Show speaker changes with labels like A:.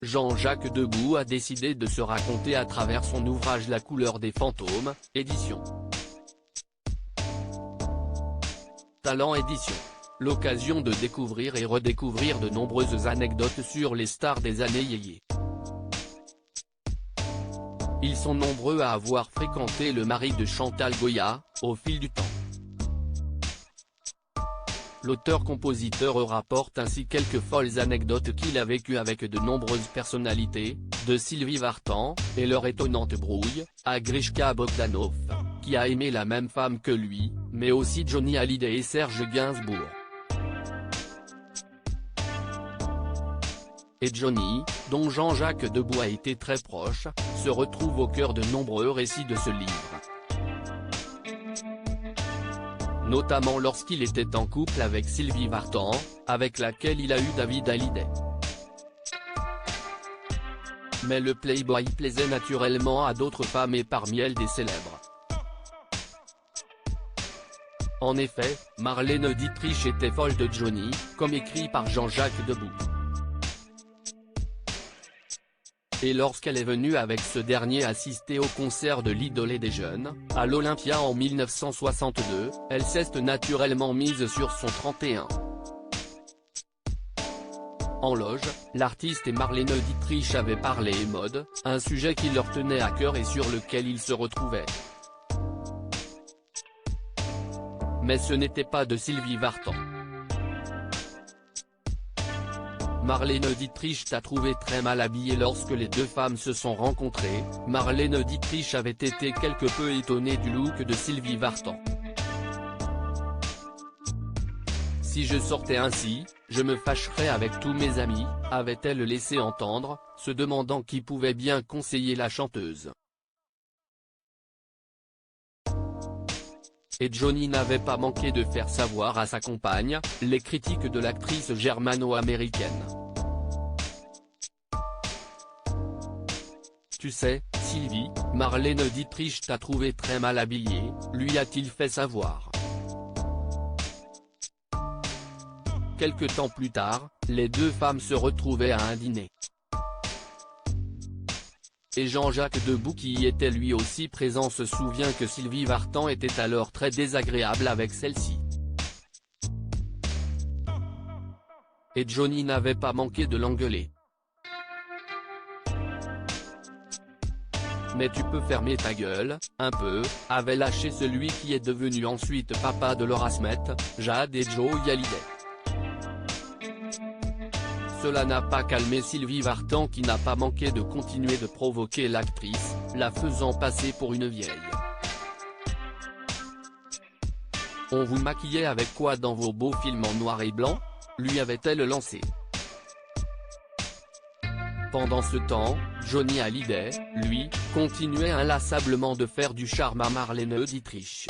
A: Jean-Jacques Debout a décidé de se raconter à travers son ouvrage La couleur des fantômes, édition Talent Édition. L'occasion de découvrir et redécouvrir de nombreuses anecdotes sur les stars des années yéyé. Ils sont nombreux à avoir fréquenté le mari de Chantal Goya, au fil du temps. L'auteur-compositeur rapporte ainsi quelques folles anecdotes qu'il a vécues avec de nombreuses personnalités, de Sylvie Vartan, et leur étonnante brouille, à Grishka Bogdanov, qui a aimé la même femme que lui, mais aussi Johnny Hallyday et Serge Gainsbourg. Et Johnny, dont Jean-Jacques Debout a été très proche, se retrouve au cœur de nombreux récits de ce livre. Notamment lorsqu'il était en couple avec Sylvie Vartan, avec laquelle il a eu David Hallyday. Mais le playboy plaisait naturellement à d'autres femmes et parmi elles des célèbres. En effet, Marlène Dietrich était folle de Johnny, comme écrit par Jean-Jacques Debout. Et lorsqu'elle est venue avec ce dernier assister au concert de l'idole des jeunes, à l'Olympia en 1962, elle s'est naturellement mise sur son 31. En loge, l'artiste et Marlène Dietrich avaient parlé mode, un sujet qui leur tenait à cœur et sur lequel ils se retrouvaient. Mais ce n'était pas de Sylvie Vartan. Marlène Dietrich t'a trouvé très mal habillée lorsque les deux femmes se sont rencontrées. Marlène Dietrich avait été quelque peu étonnée du look de Sylvie Vartan. Si je sortais ainsi, je me fâcherais avec tous mes amis, avait-elle laissé entendre, se demandant qui pouvait bien conseiller la chanteuse. Et Johnny n'avait pas manqué de faire savoir à sa compagne, les critiques de l'actrice germano-américaine. Tu sais, Sylvie, Marlène Dietrich t'a trouvé très mal habillée, lui a-t-il fait savoir. Quelque temps plus tard, les deux femmes se retrouvaient à un dîner. Et Jean-Jacques Debout qui y était lui aussi présent se souvient que Sylvie Vartan était alors très désagréable avec celle-ci. Et Johnny n'avait pas manqué de l'engueuler. Mais tu peux fermer ta gueule, un peu, avait lâché celui qui est devenu ensuite papa de Laura Smet, Jade et Joey Hallyday. Cela n'a pas calmé Sylvie Vartan qui n'a pas manqué de continuer de provoquer l'actrice, la faisant passer pour une vieille. On vous maquillait avec quoi dans vos beaux films en noir et blanc, lui avait-elle lancé. Pendant ce temps, Johnny Hallyday, lui, continuait inlassablement de faire du charme à Marlène Dietrich.